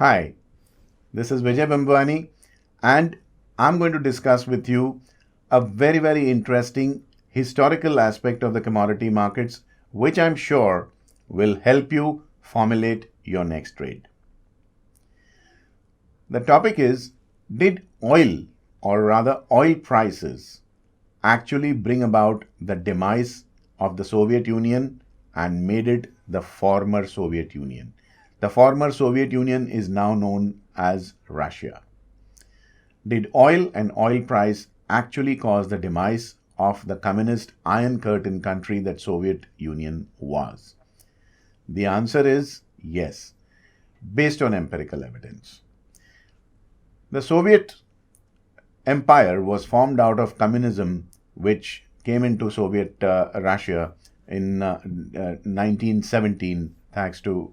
Hi, this is Vijay Bambwani, and I'm going to discuss with you a very interesting historical aspect of the commodity markets, which I'm sure will help you formulate your next trade. The topic is, did oil, or rather oil prices, actually bring about the demise of the Soviet Union and made it the former Soviet Union? The former Soviet Union is now known as Russia. Did oil and oil price actually cause the demise of the communist Iron Curtain country that Soviet Union was? The answer is yes, based on empirical evidence. The Soviet empire was formed out of communism, which came into Soviet Russia in 1917 thanks to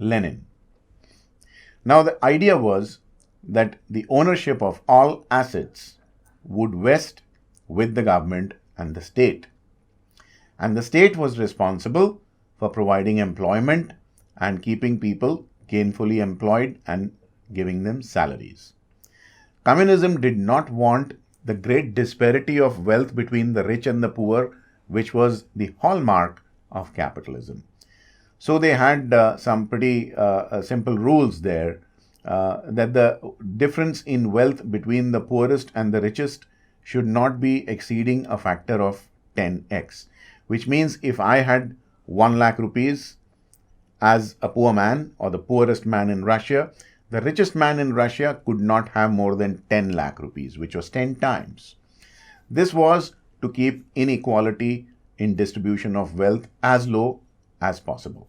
Lenin. Now, the idea was that the ownership of all assets would vest with the government and the state. And the state was responsible for providing employment and keeping people gainfully employed and giving them salaries. Communism did not want the great disparity of wealth between the rich and the poor, which was the hallmark of capitalism. So they had some pretty simple rules there that the difference in wealth between the poorest and the richest should not be exceeding a factor of 10x, which means if I had 1 lakh rupees as a poor man or the poorest man in Russia, the richest man in Russia could not have more than 10 lakh rupees, which was 10 times. This was to keep inequality in distribution of wealth as low as possible.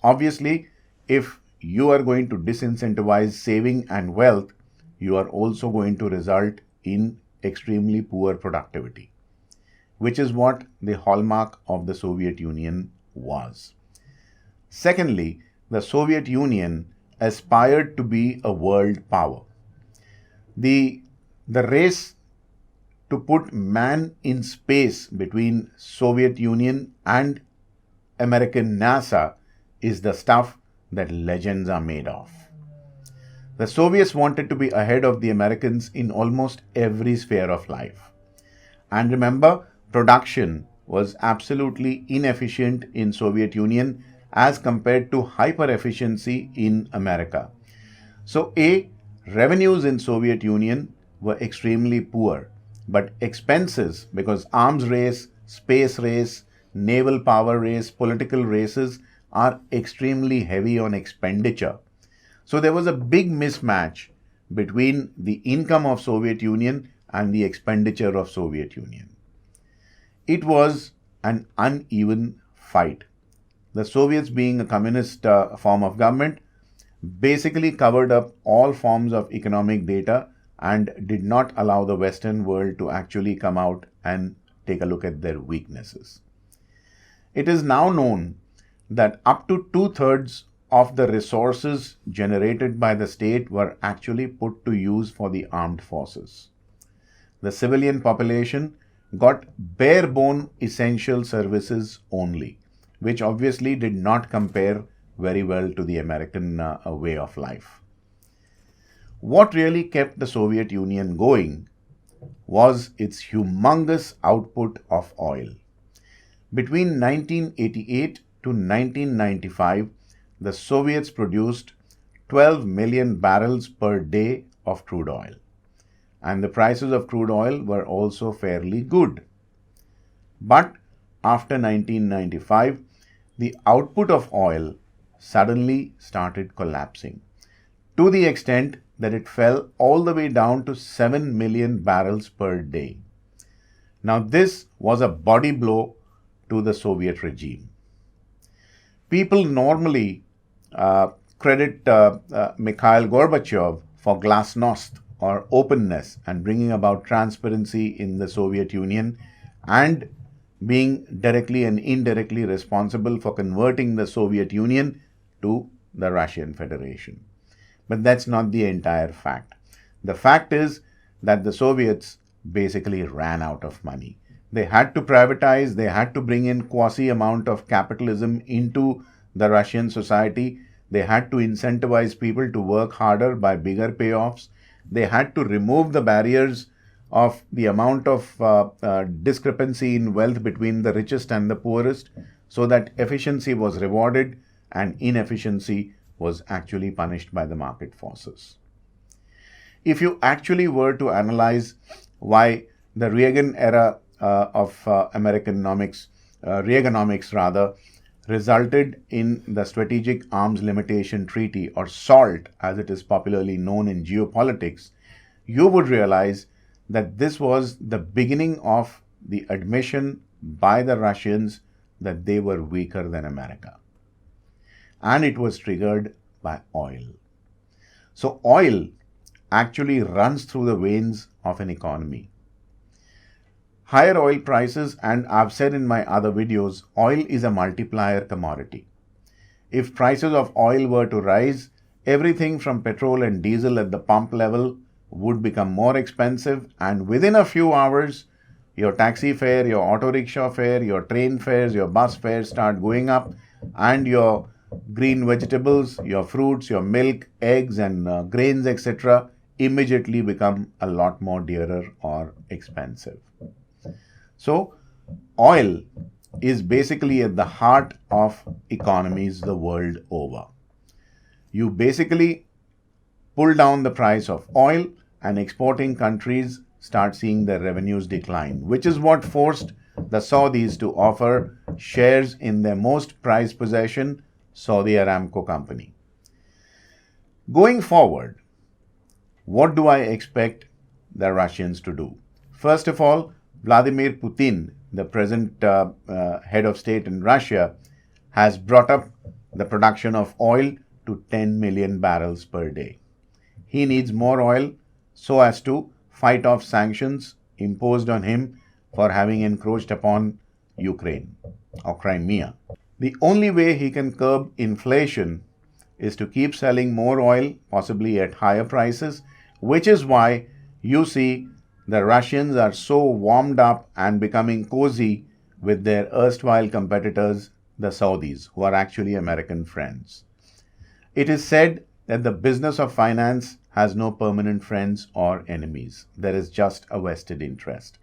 Obviously, if you are going to disincentivize saving and wealth, you are also going to result in extremely poor productivity, which is what the hallmark of the Soviet Union was. Secondly, the Soviet Union aspired to be a world power. The race to put man in space between Soviet Union and American NASA is the stuff that legends are made of. The Soviets wanted to be ahead of the Americans in almost every sphere of life. And remember, production was absolutely inefficient in Soviet Union as compared to hyper efficiency in America. So revenues in Soviet Union were extremely poor, but expenses, because arms race, space race, naval power race, political races are extremely heavy on expenditure. So there was a big mismatch between the income of Soviet Union and the expenditure of Soviet Union. It was an uneven fight. The Soviets, being a communist form of government, basically covered up all forms of economic data and did not allow the Western world to actually come out and take a look at their weaknesses. It is now known that up to 2/3 of the resources generated by the state were actually put to use for the armed forces. The civilian population got bare bone essential services only, which obviously did not compare very well to the American way of life. What really kept the Soviet Union going was its humongous output of oil. Between 1988 to 1995, the Soviets produced 12 million barrels per day of crude oil. And the prices of crude oil were also fairly good. But after 1995, the output of oil suddenly started collapsing to the extent that it fell all the way down to 7 million barrels per day. Now, this was a body blow to the Soviet regime. People normally credit Mikhail Gorbachev for glasnost or openness and bringing about transparency in the Soviet Union and being directly and indirectly responsible for converting the Soviet Union to the Russian Federation. But that's not the entire fact. The fact is that the Soviets basically ran out of money. They had to privatize, they had to bring in quasi amount of capitalism into the Russian society. They had to incentivize people to work harder by bigger payoffs. They had to remove the barriers of the amount of discrepancy in wealth between the richest and the poorest, so that efficiency was rewarded and inefficiency was actually punished by the market forces. If you actually were to analyze why the Reagan era of Reaganomics rather, resulted in the Strategic Arms Limitation Treaty, or SALT as it is popularly known in geopolitics, you would realize that this was the beginning of the admission by the Russians that they were weaker than America. And it was triggered by oil. So oil actually runs through the veins of an economy. Higher oil prices, and I've said in my other videos, oil is a multiplier commodity. If prices of oil were to rise, everything from petrol and diesel at the pump level would become more expensive, and within a few hours, your taxi fare, your auto rickshaw fare, your train fares, your bus fares start going up, and your green vegetables, your fruits, your milk, eggs and grains, etc. immediately become a lot more dearer or expensive. So, oil is basically at the heart of economies the world over. You basically pull down the price of oil and exporting countries start seeing their revenues decline, which is what forced the Saudis to offer shares in their most prized possession, Saudi Aramco company. Going forward, what do I expect the Russians to do? First of all, Vladimir Putin, the present head of state in Russia, has brought up the production of oil to 10 million barrels per day. He needs more oil so as to fight off sanctions imposed on him for having encroached upon Ukraine or Crimea. The only way he can curb inflation is to keep selling more oil, possibly at higher prices, which is why you see the Russians are so warmed up and becoming cozy with their erstwhile competitors, the Saudis, who are actually American friends. It is said that the business of finance has no permanent friends or enemies. There is just a vested interest,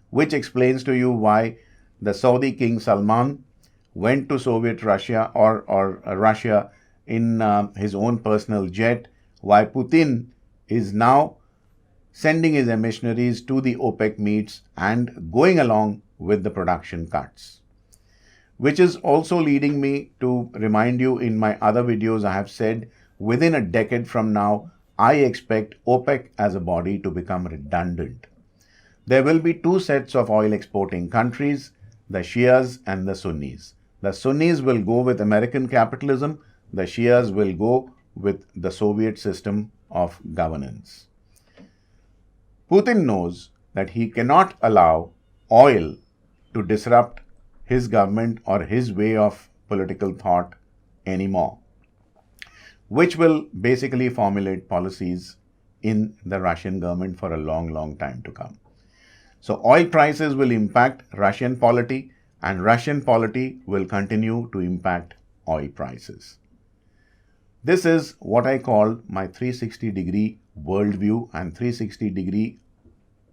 which explains to you why the Saudi King Salman went to Soviet Russia or Russia in his own personal jet, why Putin is now sending his emissaries to the OPEC meets and going along with the production cuts. Which is also leading me to remind you, in my other videos I have said, within a decade from now, I expect OPEC as a body to become redundant. There will be two sets of oil exporting countries, the Shias and the Sunnis. The Sunnis will go with American capitalism, the Shias will go with the Soviet system of governance. Putin knows that he cannot allow oil to disrupt his government or his way of political thought anymore, which will basically formulate policies in the Russian government for a long, long time to come. So oil prices will impact Russian polity, and Russian polity will continue to impact oil prices. This is what I call my 360-degree worldview and 360-degree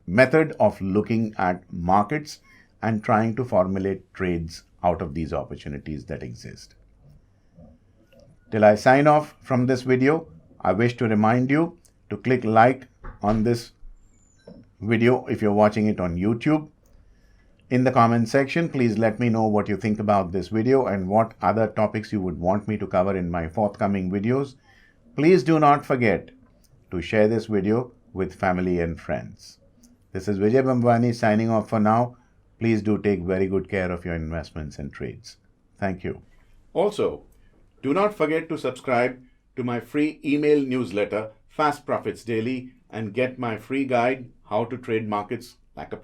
method of looking at markets and trying to formulate trades out of these opportunities that exist. Till I sign off from this video, I wish to remind you to click like on this video if you're watching it on YouTube. In the comment section, please let me know what you think about this video and what other topics you would want me to cover in my forthcoming videos. Please do not forget to share this video with family and friends. This is Vijay Bambwani signing off for now. Please do take very good care of your investments and trades. Thank you. Also, do not forget to subscribe to my free email newsletter, Fast Profits Daily, and get my free guide, How to Trade Markets Like a